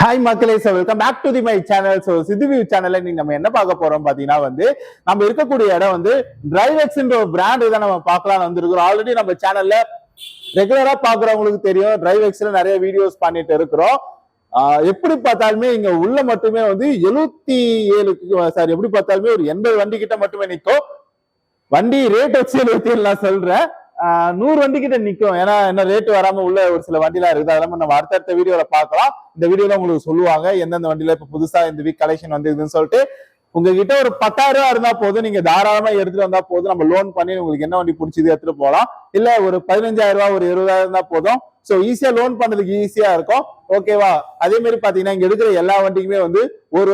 Hi மக்களே, welcome back to my channel. சிதுவியூ சேனல்ல நீங்க நம்ம என்ன பார்க்க போறோம் பாத்தீங்கன்னா நம்ம இருக்கக்கூடிய இடம் டிரைவெக்ஸ்ன்ற ஒரு பிராண்ட் தான் நம்ம பார்க்கலாம் வந்திருக்கிறோம். ஆல்ரெடி நம்ம சேனல்ல ரெகுலரா பாக்குறவங்களுக்கு தெரியும், டிரைவெக்ஸ்ல நிறைய வீடியோஸ் பண்ணிட்டு இருக்கிறோம். எப்படி பார்த்தாலுமே இங்க உள்ள மட்டுமே 77 எப்படி பார்த்தாலுமே ஒரு 80 வண்டி கிட்ட மட்டுமே நிற்கும். வண்டி ரேட் வச்சு 77 நான் சொல்றேன். 100 வண்டி கிட்ட நிக்கும். ஏன்னா என்ன ரேட் வராம உள்ள ஒரு சில வண்டிலாம் இருக்குது. அதெல்லாம் நம்ம அடுத்தடுத்த வீடியோல பார்க்கலாம். இந்த வீடியோல உங்களுக்கு சொல்லுவாங்க எந்தெந்த வண்டியில இப்ப புதுசா இந்த வீக் கலெக்ஷன் வந்திருக்குன்னு சொல்லிட்டு. உங்ககிட்ட ஒரு 10,000 ரூபாய் இருந்தா போதும், நீங்க தாராளமா எடுத்துட்டு வந்தா போதும். நம்ம லோன் பண்ணி உங்களுக்கு என்ன வண்டி பிடிச்சது எடுத்துட்டு போகலாம். இல்ல ஒரு 15,000 ரூபாய் ஒரு 20,000 இருந்தா போதும். சோ ஈஸியா லோன் பண்றதுக்கு ஈஸியா இருக்கும். ஓகேவா? அதே மாதிரி பாத்தீங்கன்னா இங்க எடுக்கிற எல்லா வண்டிக்குமே 1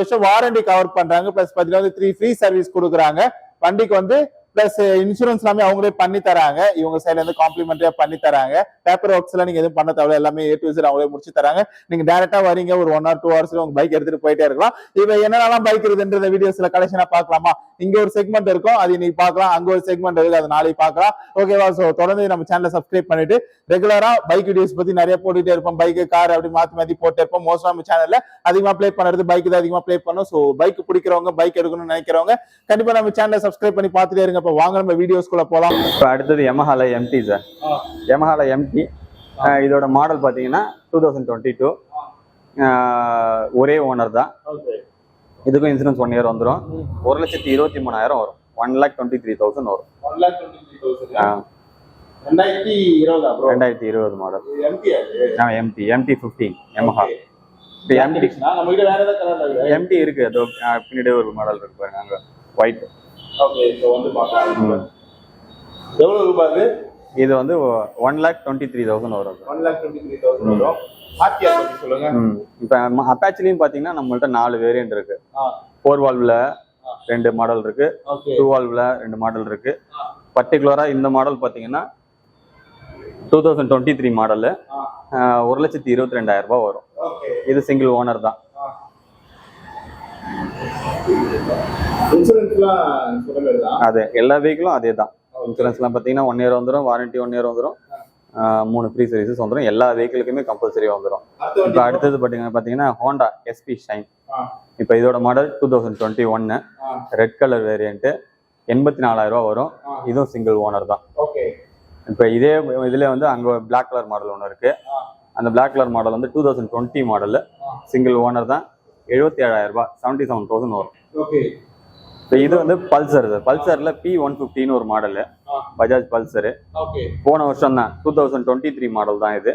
வருஷம் வாரண்டி கவர் பண்றாங்க. பிளஸ் பாத்தீங்கன்னா 3 ஃப்ரீ சர்வீஸ் கொடுக்குறாங்க. வண்டிக்கு பிளஸ் இன்சூரன்ஸ் எல்லாமே அவங்களே பண்ணி தராங்க. இவங்க சைட்ல இருந்து காம்ப்ளிமெண்டரியா பண்ணி தராங்க. பேப்பர் ஒர்க்ஸ் எல்லாம் நீங்க எதுவும் பண்ண தேவை, எல்லாமே A to Z அவங்களே முடிச்சு தராங்க. நீங்க டைரக்டா வரீங்க, ஒரு 1 or 2 hours உங்க பைக் எடுத்துட்டு போயிட்டே இருக்கலாம். இவ என்னெல்லாம் பைக் இருக்குன்ற வீடியோஸ்ல கலெக்ஷனா பார்க்கலாமா? இங்க ஒரு செக்மெண்ட் இருக்கும், அது இன்னைக்கு பார்க்கலாம். அங்க ஒரு செக்மெண்ட் இருக்கு, அது நாளைக்கு பார்க்கலாம். ஓகேவா? சோ தொடர்ந்து நம்ம சேனலை சப்ஸ்கிரைப் பண்ணிட்டு ரெகுலரா பைக் வீடியோஸ் பத்தி நிறைய போட்டுட்டே இருப்போம். பைக் கார் அப்படி மாத்தி போட்டு இருப்போம். மோஸ்ட் நம்ம சேனல்ல அதிகமா ப்ளே பண்றது பைக் தான் அதிகமா ப்ளே பண்ணும். சோ பைக் பிடிக்கிறவங்க, பைக் எடுக்கணும்னு நினைக்கிறவங்க கண்டிப்பா நம்ம சேனலை சப்ஸ்கிரைப் பண்ணி பார்த்துட்டே இருங்க. இப்ப வாங்க நம்ம வீடியோஸ்குள்ள போலாம். இப்போ அடுத்தது Yamaha MT sir. Yamaha MT இதோட மாடல் பார்த்தீங்கன்னா 2022. ஒரே ஓனர் தான். இதுக்கும் இன்சூரன்ஸ் 1 இயர் வந்துடும். 1,23,000 வரும். 1,23,000 வரும். 2020 மாடல். MT 15 Yamaha. MT இருக்கு, அதோ பின்னாடி ஒரு மாடல் இருக்கு பாருங்க, அங்க ஒயிட். எவ்வளவு ரூபாய்? இது 1,23,000 வரும். 1,23,000 வரும். ஆர்டிஆர் பத்தி சொல்லுங்க. இப்போ அப்பாச்சிலையும் பாத்தீங்கன்னா நம்மள்ட்ட 4 வேரியன்ட் இருக்கு. 4 வால்வ்ல 2 மாடல் இருக்கு, 2 வால்வ்ல 2 மாடல் இருக்கு. பர்டிகுலரா இந்த மாடல் பாத்தீங்கன்னா 2023 மாடல் 1,22,000 ரூபாய் வரும். இது சிங்கிள் ஓனர் தான். அது எல்லா வெஹிக்கிளும் அதே தான். இன்சூரன்ஸ்லாம் பார்த்தீங்கன்னா 1 இயர் வந்துடும், வாரண்டி 1 இயர் வந்துடும், 3 ஃப்ரீ சர்வீசஸ் வந்துடும். எல்லா வெஹிக்கிளுக்குமே கம்பல்சரியாக வந்துடும். இப்போ அடுத்தது பார்த்தீங்கன்னா ஹோண்டா SP ஷைன். இப்போ இதோட மாடல் 2021 ரெட் கலர் வேரியன்ட்டு 84,000 ரூபா வரும். இதுவும் சிங்கிள் ஓனர் தான். இப்போ இதே இதுல அங்கே பிளாக் கலர் மாடல் ஒன்று இருக்கு. அந்த black colour model 2020 model single owner தான். 77,000 ரூபாய், 77,000 வரும். இப்போ இது பல்சர். பல்சர்ல P150 ஒரு மாடல், பஜாஜ் பல்சர். போன வருஷம் தான் 2023 மாடல் தான். இது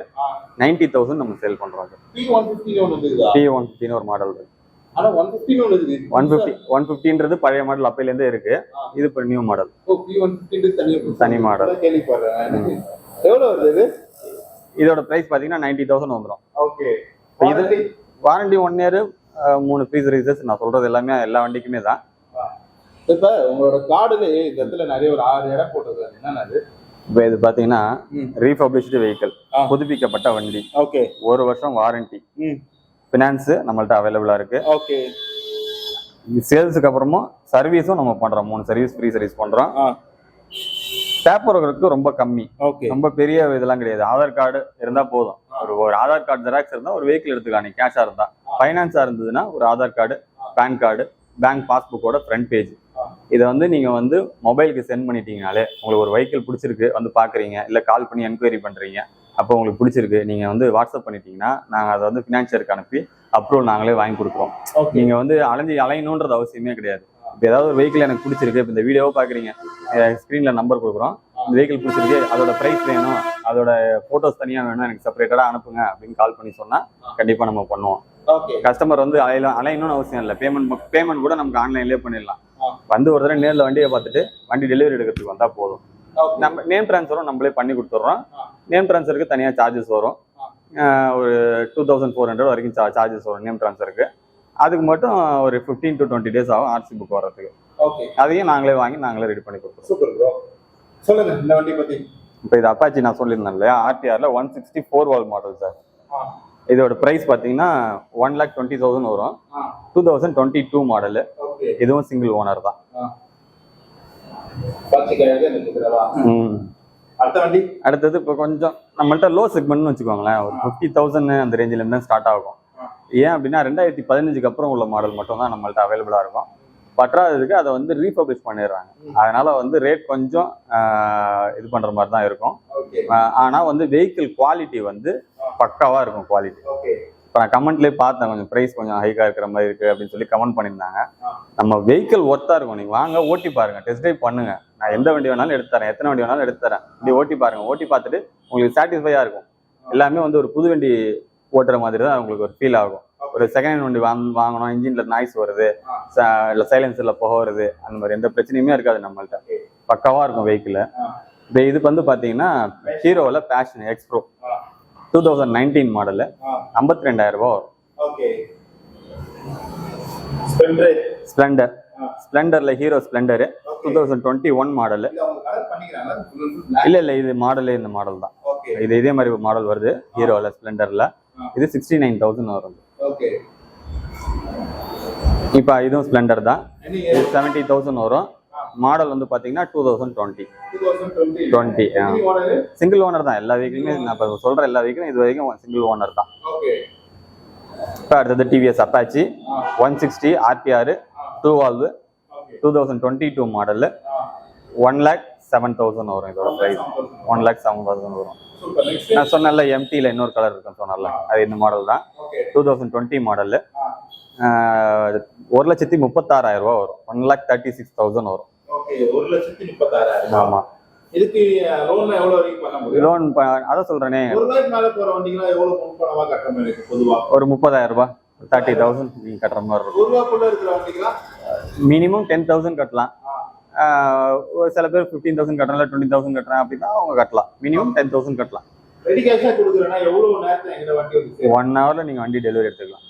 90,000 நம்ம சேல் பண்றோம். P150 ஒரு மாடல் இருக்கு. 150ன்றது பழைய மாடல், அப்பையில இருந்தே இருக்கு. இது இப்போ நியூ மாடல், தனி மாடல். இதோட பிரைஸ் பாத்தீங்கன்னா 90,000 வந்துடும். இது வாரண்டி 1 இயர், 3 ஃப்ரீ சர்வீசஸ். நான் சொல்றது எல்லாமே எல்லா வண்டிக்குமே தான். இப்ப உங்களோட கார்டுல இந்த இடத்துல நிறைய ஒரு 6 இடம் போட்டது என்னது? இப்போ இது பாத்தீங்கன்னா ரீபப்ளிஷ்டு வெஹிக்கிள், புதுப்பிக்கப்பட்ட வண்டி. 1 வருஷம் வாரண்டி, பினான்ஸ் நம்மள்ட்ட அவைலபிளா இருக்கு. சேல்ஸுக்கு அப்புறமும் சர்வீஸும் நம்ம பண்றோம். 3 சர்வீஸ் ஃப்ரீ சர்வீஸ் பண்றோம். பேப்பர் ஒர்க்கு ரொம்ப கம்மி, ரொம்ப பெரிய இதெல்லாம் கிடையாது. ஆதார் கார்டு இருந்தா போதும். ஒரு ஆதார் கார்டு ஜெராக்ஸ் இருந்தா ஒரு வெஹிக்கிள் எடுத்துக்கலாம். நீ கேஷா இருந்தா, ஃபைனான்ஸா இருந்ததுன்னா ஒரு Aadhaar card, PAN card, bank பாஸ்புக்கோட ஃப்ரண்ட் பேஜ். இதை நீங்க மொபைலுக்கு சென்ட் பண்ணிட்டீங்கனாலே, உங்களுக்கு ஒரு வெஹிக்கிள் பிடிச்சிருக்கு பாக்குறீங்க, இல்ல கால் பண்ணி என்கொயரி பண்றீங்க, அப்போ உங்களுக்கு பிடிச்சிருக்கு, நீங்க வாட்ஸ்அப் பண்ணிட்டீங்கன்னா நாங்க அதை ஃபினான்சியருக்கு அனுப்பி அப்ரூவல் நாங்களே வாங்கி கொடுக்குறோம். நீங்க அலையணுன்றது அவசியமே கிடையாது. இப்போ ஏதாவது ஒரு வெஹிக்கிள் எனக்கு பிடிச்சிருக்கு, இப்போ இந்த வீடியோவை பாக்குறீங்க, ஸ்கிரீன்ல நம்பர் கொடுக்குறோம், இந்த வெஹிக்கிள் பிடிச்சிருக்கு, அதோட பிரைஸ் வேணும், அதோட போட்டோஸ் தனியா வேணும், எனக்கு செப்பரேட்டடா அனுப்புங்க அப்படின்னு கால் பண்ணி சொன்னா கண்டிப்பா நம்ம பண்ணுவோம். கஸ்டமர் அலையணும்னு அவசியம் இல்லை. பேமெண்ட் கூட நமக்கு ஆன்லைன்லயே பண்ணிடலாம். ஒரு தடவை நேரில் வண்டியை பார்த்துட்டு வண்டி டெலிவரி எடுக்கிறதுக்கு வந்தா போதும். நம்ம நேம் டிரான்ஸ்ஃபரும் நம்மளே பண்ணி கொடுத்துட்றோம். நேம் டிரான்ஸ்ஃபருக்கு தனியா சார்ஜஸ் வரும். ஒரு 2,400 வரைக்கும் சார்ஜஸ் வரும் நேம் டிரான்ஸ்ஃபருக்கு. அதுக்கு மட்டும் ஒரு 15 to 20 days ஆகும் RC புக் வர்றதுக்கு. அதையும் நாங்களே வாங்கி நாங்களே ரெடி பண்ணி கொடுத்துருவோம். சொல்லுங்க இந்த வண்டி பத்தி. இப்போ இது அப்பாச்சி நான் சொல்லியிருந்தேன் இல்லையா, RTRல 164 வால் மாடல் சார். இதோட பிரைஸ் பாத்தீங்கன்னா 1,20,000 வரும். 2022 மாடல். இதுவும் சிங்கிள் ஓனர் தான். அடுத்தது இப்போ கொஞ்சம் நம்மள்ட்ட லோ செக்மெண்ட்னு வச்சுக்கோங்களேன். ஒரு 50,000 அந்த ரேஞ்சில இருந்து ஸ்டார்ட் ஆகும். ஏன் அப்படின்னா 2015க்கு அப்புறம் உள்ள மாடல் மட்டும் தான் நம்மள்ட்ட அவைலபிளா இருக்கும். பற்றாததுக்கு அதை வந்து ரீபப்ளிஷ் பண்ணிடுறாங்க. அதனால வந்து ரேட் கொஞ்சம் இது பண்ற மாதிரி தான் இருக்கும். ஆனா வந்து வெஹிக்கிள் குவாலிட்டி வந்து பக்காவா இருக்கும் குவாலிட்டி. இப்போ நான் கமெண்ட்லேயே பார்த்தேன், கொஞ்சம் ப்ரைஸ் கொஞ்சம் ஹைக்கா இருக்கிற மாதிரி இருக்கு அப்படின்னு சொல்லி கமெண்ட் பண்ணியிருந்தாங்க. நம்ம வெஹிக்கிள் ஒர்த்தா இருக்கும். நீங்க வாங்க ஓட்டி பாருங்க, டெஸ்ட் ட்ரைவ் பண்ணுங்க. நான் எந்த வண்டி வேணாலும் எடுத்து தரேன், எத்தனை வண்டி வேணாலும் எடுத்து தரேன். இப்படி ஓட்டி பாருங்க, ஓட்டி பார்த்துட்டு உங்களுக்கு சாட்டிஸ்ஃபையா இருக்கும். எல்லாமே வந்து ஒரு புது வண்டி ஓட்டுற மாதிரி தான் உங்களுக்கு ஒரு ஃபீல் ஆகும். ஒரு செகண்ட் ஹேண்ட் வண்டி வாங்கணும், இன்ஜின்ல நாய்ஸ் வருது, இல்லை சைலன்சர்ல புகை வருது, அந்த மாதிரி எந்த பிரச்சனையுமே இருக்காது நம்மள்ட்ட. பக்காவா இருக்கும் வெஹிக்கிள். இப்போ இதுக்கு வந்து பாத்தீங்கன்னா ஹீரோவில் பேஷன் எக்ஸ் ப்ரோ 2019 மாடலு 52,000 ரூபாய் வரும். ஸ்ப்ளெண்டர், ஸ்ப்ளெண்டர்ல ஹீரோ ஸ்ப்ளெண்டர் 2021 மாடலு. இல்ல இது மாடலே இந்த மாடல் தான். இதே மாதிரி மாடல் வருது ஹீரோல ஸ்ப்ளெண்டர்ல. இது 69,000 வரும். இப்ப இதுவும் ஸ்ப்ளெண்டர் தான். இது 70,000 வரும். மாடல் வந்து பாத்தீங்கன்னா 2020 சிங்கிள் ஓனர் தான். எல்லா வெஹிக்கிளுமே நான் இப்ப சொல்ற எல்லா வெஹிக்கிளும் இது வரைக்கும் சிங்கிள் ஓனர் தான். இப்ப அடுத்தது TVS Apache 160 RTR 2 valve 2022 model 1,07,000 வரும். இதோட பிரைஸ் 1,07,000 வரும். நான் சொன்னல எம்டில இன்னொரு கலர் இருக்குன்னு சொன்னல, அது இந்த மாடல் தான். 2020 மாடல் 1,36,000 ரூபாய் வரும். 1,36,000 வரும். 1,36,000. ஆமா. இதுக்கு லோன் எவ்வளவு வரைக்கும் பண்ண முடியும்? லோன் அதான் சொல்றேனே, 1 ரூபாய்க்கு மேல போற வண்டிங்களா எவ்வளவு முன் பணமா கட்டுற மாதிரி இருக்கு பொதுவா? ஒரு 30,000 ரூபாய் 30,000 நீங்க கட்டுற மாதிரி இருக்கும். 1 ரூபாய்க்குள்ள இருக்கிற வண்டிங்களா மினிமம் 10,000 கட்டலாம். சில பேர் 15,000 கட்டலாம், 20,000 கட்டுறேன் அப்படின்னா அவங்க கட்டலாம். மினிமம் 10,000 கட்டலாம். ரெடி கேஷா கொடுக்குறேன்னா எவ்வளவு நேரத்துல எங்க வண்டி வந்து 1 ஹவர்ல நீங்க வண்டி டெலிவரி எடுத்துக்கலாம்.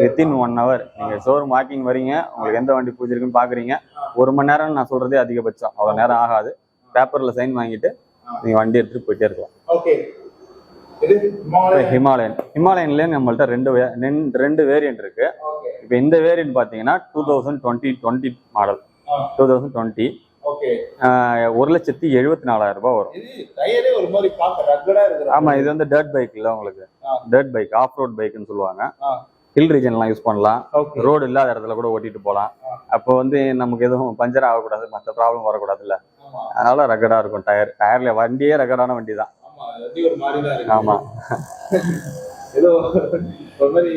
வித்தின் 1 ஹவர் நீங்க ஷோரூம் வாக்கிங் வரீங்க, உங்களுக்கு எந்த வண்டி பிடிச்சிருக்குன்னு பாக்குறீங்க. 1 மணி நேரம் நான் சொல்றதே அதிகபட்சம், அவ்வளவு நேரம் ஆகாது. பேப்பர்ல சைன் வாங்கிட்டு நீங்க வண்டி எடுத்துட்டு போயிட்டே இருக்கலாம். ஓகே. இது ஹிமாலயன்ல நம்மள்ட்ட ரெண்டு வேரியன்ட் இருக்கு. இப்போ இந்த வேரியன்ட் பாத்தீங்கன்னா 2020 மாடல் 2020. ஓகே. 1,74,000 ரூபாய் வரும். இது டயரே ஒரு மாதிரி பார்க்க ரக்கடா இருக்கு. ஆமா, இது வந்து டர்ட் பைக் இல்ல, உங்களுக்கு டர்ட் பைக் ஆஃப் ரோட் பைக்னு சொல்லுவாங்க. ஹில் ரீஜன்லாம் யூஸ் பண்ணலாம், ரோடு இல்லாத இடத்துல கூட ஓட்டிட்டு போகலாம். அப்போ வந்து நமக்கு எதுவும் பஞ்சர் ஆகக்கூடாது, மற்ற ப்ராப்ளம் வரக்கூடாதுல்ல, அதனால ரகடா இருக்கும். டயர்ல வண்டியே ரகடான வண்டி தான். ஆமா, ஏதோ ஒரு மாதிரி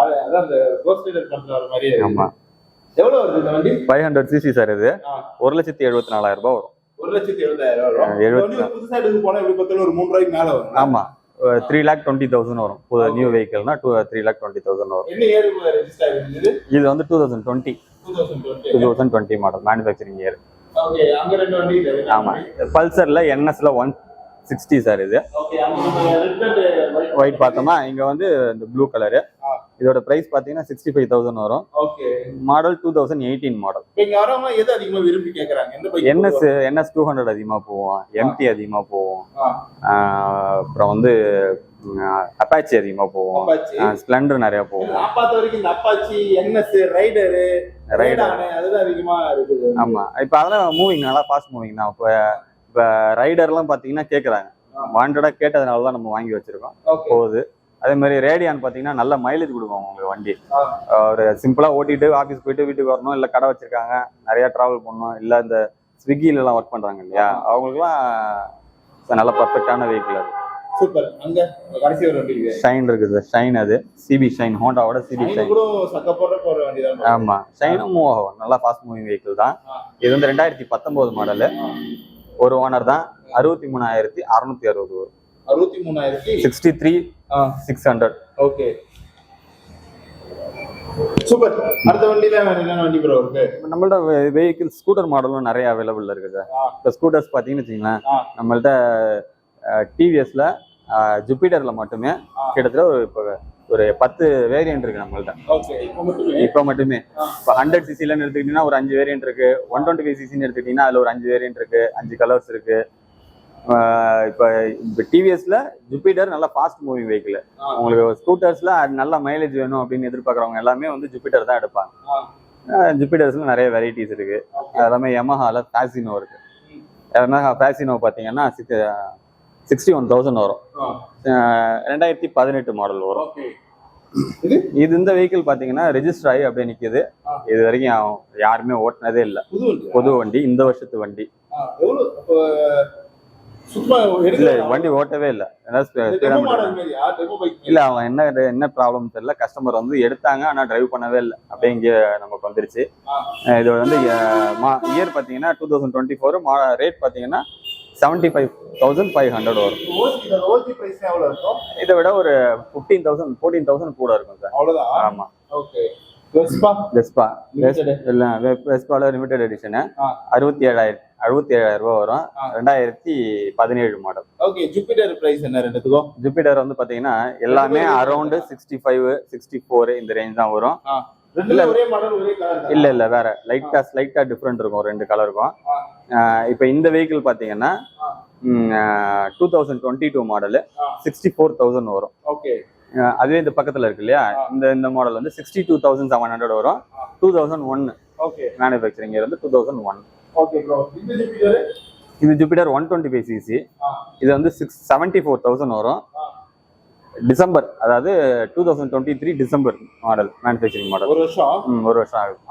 அதான் அந்த கோஸ்ட் ரைடர் பண்ற மாதிரி. ஆமா. எவ்வளவு வருது இந்த வண்டி? 500 cc சார். இது 1,74,000 ரூபாய் வரும். 1,70,000 வரும். புதுசா எடுத்து போனா எப்படி பார்த்தாலும் ஒரு 3 ரூபாய்க்கு மேல வரும். ஆமா, 3,20,000 வரும். நியூ வெஹிக்கிள்னா 3,20,000 வரும். என்ன இயர் ரெஜிஸ்டர் ஆயிருக்குது? இது வந்து 2020 மாடல் மேனுஃபேக்சரிங் இயர். ஓகே. அங்க ரெண்டு வண்டி இருக்கு. ஆமா, பல்சர்ல NSல 160 சார். இது ஓகே. அங்க ஒயிட் பார்த்தோமா, இங்க வந்து இந்த ப்ளூ கலரு. இதோட பிரைஸ் பாத்தீங்கன்னா 65,000 வரும். ஓகே. Model 2018 model. இங்க வரவங்க எது அதிகமா விரும்பி கேக்குறாங்க? எந்த பைக்? NS 200 அதிகமா போவோம், MT அதிகமா போவோம், அப்புறம் வந்து அப்பாச்சி அதிகமா போவோம், ஸ்ப்ளெண்டர் நிறைய போவோம். நான் பார்த்த வரைக்கும் இந்த அப்பாச்சி, NS, ரைடர் அதுதான் அதிகமா இருக்குது. ஆமா, இப்ப அதெல்லாம் மூவிங் நல்லா ஃபாஸ்ட் மூவிங் தான். இப்ப ரைடர்லாம் பாத்தீங்கன்னா கேக்குறாங்க, வாண்டடா கேட்டதுனாலதான் நம்ம வாங்கி வச்சிருக்கோம். போகுது. அதே மாதிரி ரேடியான் பாத்தீங்கன்னா நல்ல மைலேஜ் கொடுக்கும் உங்களுக்கு வண்டி. ஒரு சிம்பிளா ஓட்டிட்டு ஆஃபீஸ் போயிட்டு வீட்டுக்கு வரணும், இல்ல கடை வச்சிருக்காங்க, நிறைய டிராவல் பண்ணணும், இல்ல இந்த ஸ்விக்கில எல்லாம் ஒர்க் பண்றாங்க இல்லையா, அவங்களுக்குலாம் நல்ல பர்ஃபெக்டான வெஹிக்கிள் அது. சூப்பர். அங்க கடைசி ஒரு வண்டி இருக்கு, ஷைன் இருக்குது. ஷைன், அது சிபி ஷைன், ஹோண்டாவோட சிபி ஷைன் கூட சக்க போற வண்டி தான். ஆமா, ஷைனும் மூவ் ஆகும், நல்லா ஃபாஸ்ட் மூவிங் வெஹிக்கிள் தான். இது வந்து 2019 மாடலு. ஒரு ஓனர் தான். 63,660 வரும். 63,600. Okay, super. அடுத்த வண்டியில என்ன வண்டி ப்ரோ இருக்கு? நம்மள்ட்ட வெஹிக்கிள் ஸ்கூட்டர் மாடலும் நிறைய அவைலபிள் இருக்குது. இப்போ ஸ்கூட்டர்ஸ் பார்த்தீங்கன்னு வச்சுங்களேன், நம்மள்ட்ட டிவிஎஸ்ல ஜூபிட்டர்ல மட்டுமே கிட்டத்தட்ட ஒரு 10 வேரியன்ட் இருக்கு நம்மள்ட்ட. இப்போ மட்டுமே இப்போ 100 சிசிலன்னு எடுத்துக்கிட்டீங்கன்னா ஒரு 5 வேரியன்ட் இருக்கு. 125 சிசின்னு எடுத்துக்கிட்டீங்கன்னா அதுல ஒரு 5 வேரியன்ட் இருக்கு, 5 கலர்ஸ் இருக்கு. இப்போ டிவிஎஸ்ல ஜூபிட்டர் நல்ல ஃபாஸ்ட் மூவிங் வெஹிக்கிள். உங்களுக்கு ஸ்கூட்டர்ஸ்ல நல்ல மைலேஜ் வேணும் அப்படின்னு எதிர்பார்க்குறவங்க எல்லாமே வந்து ஜூபிட்டர் தான் எடுப்பாங்க. ஜூபிட்டர்ஸ்ல நிறைய வெரைட்டிஸ் இருக்கு. எல்லாமே யமஹால ஃபேசினோ இருக்கு. யமஹா ஃபேசினோ பார்த்தீங்கன்னா 61,000 வரும். 2018 மாடல் வரும். இது இந்த வெஹிக்கிள் பாத்தீங்கன்னா ரெஜிஸ்டர் ஆகி அப்படியே நிக்குது. இது வரைக்கும் யாருமே ஓட்டினதே இல்ல. புது வண்டி, இந்த வருஷத்து வண்டி. இல்ல வண்டி ஓட்டவே இல்ல. இல்ல அவங்க என்ன ப்ராப்ளம் தெரியல. கஸ்டமர் வந்து எடுத்தாங்க, ஆனா டிரைவ் பண்ணவே இல்லை. அப்படியே இங்க நமக்கு வந்துருச்சு. இது வந்து இயர் பாத்தீங்கன்னா 2024. ரேட் பாத்தீங்கன்னா 75,500 வரும். இதை விட ஒரு 15,000 14,000 கூட இருக்கும் சார். அவ்வளவுதான். ஆமா. வெஸ்பா வெஸ்பால லிமிடெட் எடிஷன் 67,000 ரூபாய் வரும். 2017 மாடல். ஓகே. ஜூபிட்டர் பிரைஸ் என்ன ரெண்டுத்துக்கும்? ஜூபிட்டர் வந்து பாத்தீங்கன்னா எல்லாமே அரௌண்ட் 65 64 இந்த ரேஞ்ச் தான் வரும். இல்ல வேற லைட்டா டிஃபரெண்ட் இருக்கும் ரெண்டு கலருக்கும். இப்ப இந்த வெஹிக்கிள் பாத்தீங்கன்னா 2022 மாடல் 64,000 வரும். அதுவே இந்த பக்கத்துல இருக்கு இல்லையா, இந்த மாடல் வந்து 62,700 வரும். 2001 மேனுஃபேக்சரிங் இயர் வந்து 2001. இது ஜூபிட்டர் 125cc. இது வந்து 74,000 வரும். டிசம்பர், அதாவது 2023 டிசம்பர் மாடல், மேனுஃபேக்சரிங் மாடல். ஒரு வருஷம் ஆகும்.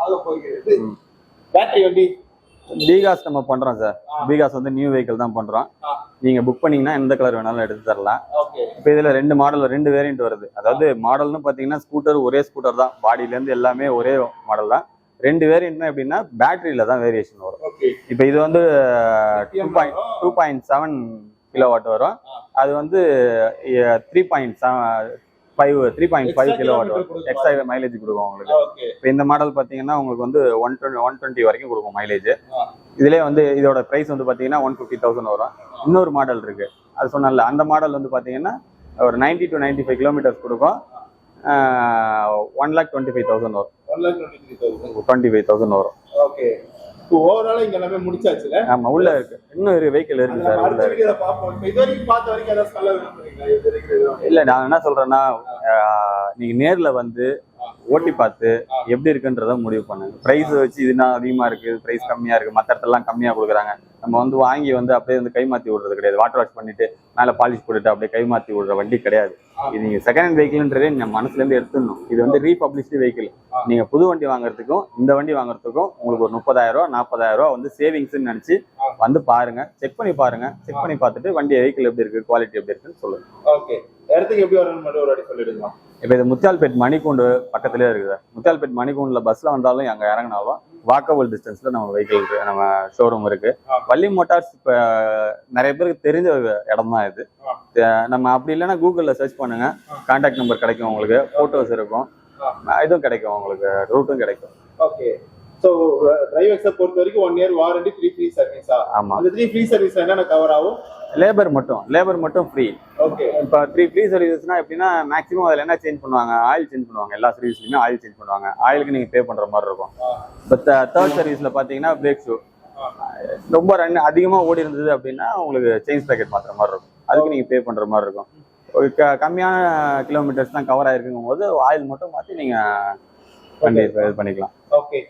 பிகாஸ் நம்ம பண்றோம் சார். பிகாஸ் வந்து நியூ வெஹிக்கிள் தான் பண்றோம். நீங்க புக் பண்ணீங்கன்னா எந்த கலர் வேணாலும் எடுத்து தரலாம். இப்ப இதுல ரெண்டு வேரியன்ட் வருது. அதாவது மாடல்னு பாத்தீங்கன்னா ஸ்கூட்டர் ஒரே ஸ்கூட்டர் தான், பாடியில இருந்து எல்லாமே ஒரே மாடல் தான். ரெண்டு வேரியன்ட்னா எப்படின்னா பேட்டரியில தான் வேரியேஷன் வரும். இப்ப இது வந்து 2.7 கிலோவாட் வரும். அது வந்து 3.5 கிலோவாட் வரும். எக்ஸ்ட்ரா மைலேஜ் கொடுக்கும் உங்களுக்கு. இப்போ இந்த மாடல் பாத்தீங்கன்னா உங்களுக்கு வந்து 120 வரைக்கும் கொடுக்கும் மைலேஜ். இதுலயே வந்து இதோட பிரைஸ் வந்து பாத்தீங்கன்னா 150,000 வரும். இன்னொரு மாடல் இருக்கு, அது சொன்னல. அந்த மாடல் வந்து பாத்தீங்கன்னா ஒரு 90 to 95 கிலோமீட்டர்ஸ் கொடுக்கும். 1,25,000 வரும். 25,000 வரும். ஓகே. ஓவரால் இங்க எல்லாமே முடிச்சாச்சுல? ஆமா, உள்ள இருக்கு. இன்னும் ஒரு வெஹிக்கிள் இருக்கு சார். உள்ள இருக்கு. இதுவரைக்கும் பார்த்த வரைக்கும் ஏதாவது சொல்ல விரும்புறீங்களா? இல்ல, நான் என்ன சொல்றேன்னா, நீங்க நேர்ல வந்து ஓட்டி பார்த்து எப்படி இருக்குன்றத முடிவு பண்ணுங்க. பிரைஸ் வச்சு இதுனா அதிகமா இருக்கு, பிரைஸ் கம்மியா இருக்கு, மற்ற இடத்துலாம் கம்மியா கொடுக்குறாங்க, நம்ம வந்து வாங்கி வந்து அப்படியே வந்து கை மாத்தி விடுறது கிடையாது. வாட்டர் வாஷ் பண்ணிட்டு மேல பாலிஷ் போட்டுட்டு அப்படியே கை மாத்தி விடுற வண்டி கிடையாது. இது நீங்க செகண்ட் ஹேண்ட் வெஹிக்கிள்ன்றதே நீங்க மனசுல இருந்து எடுத்துடணும். இது வந்து ரீபப்ளிஷ்டு வெஹிக்கிள். நீங்க புது வண்டி வாங்குறதுக்கும் இந்த வண்டி வாங்குறதுக்கும் உங்களுக்கு ஒரு 30,000 40,000 வந்து சேவிங்ஸ் நினைச்சு வந்து பாருங்க. செக் பண்ணி பாருங்க. செக் பண்ணி பார்த்துட்டு வண்டி வெஹிக்கிள் எப்படி இருக்கு, குவாலிட்டி எப்படி இருக்குன்னு சொல்லுங்க. ஓகே. இடத்துக்கு எப்படி வரணும் மட்டும் ஒரு வாட்டி சொல்லிடுங்க. இப்ப இது முத்தியால்பேட் மணிக்கூண்டு பக்கத்துலயே இருக்குது. முத்தியால்பேட் மணிக்கூண்டுல பஸ்ல வந்தாலும் அங்க இறங்கினாலும் வாக்கபிள் டிஸ்டன்ஸ்ல நம்ம வெஹிக்கிள் நம்ம ஷோரூம் இருக்கு. வள்ளி மோட்டார்ஸ் இப்ப நிறைய பேருக்கு தெரிஞ்ச இடம் தான் இது. நம்ம அப்படி இல்லைன்னா கூகுள்ல சர்ச் பண்ணுங்க, கான்டாக்ட் நம்பர் கிடைக்கும் உங்களுக்கு, போட்டோஸ் இருக்கும், இதுவும் கிடைக்கும் உங்களுக்கு, ரூட்டும் கிடைக்கும். ஓகே. சோ டிரைவர்ஸை பொறுத்த வரைக்கும் 1 இயர் வாரண்டி, 3 ஃப்ரீ சர்வீஸா? ஆமா. அந்த 3 ஃப்ரீ சர்வீஸ் என்னென்ன கவர் ஆகும்? லேபர் மட்டும் ஃப்ரீ. ஓகே. இப்போ 3 ஃப்ரீ சர்வீஸ்னா எப்படின்னா மேக்ஸிமம் அதில் என்ன சேஞ்ச் பண்ணுவாங்க, ஆயில் சேஞ்ச் பண்ணுவாங்க. எல்லா சர்வீஸ்லையுமே ஆயில் சேஞ்ச் பண்ணுவாங்க. ஆயிலுக்கு நீங்க பே பண்ற மாதிரி இருக்கும். இப்போ தேர்ட் சர்வீஸ்ல பாத்தீங்கன்னா பிரேக் ஷூ ரொம்ப அதிகமா ஓடி இருந்தது அப்படின்னா உங்களுக்கு செயின் ஸ்ப்ராக்கெட் மாத்துற மாதிரி இருக்கும். அதுக்கு நீங்க பே பண்ற மாதிரி இருக்கும். ஒரு கம்மியான கிலோமீட்டர்ஸ் தான் கவர் ஆயிருக்குங்கும் போது ஆயில் மட்டும் மாத்தி நீங்க வண்டி இது பண்ணிக்கலாம். ஓகே.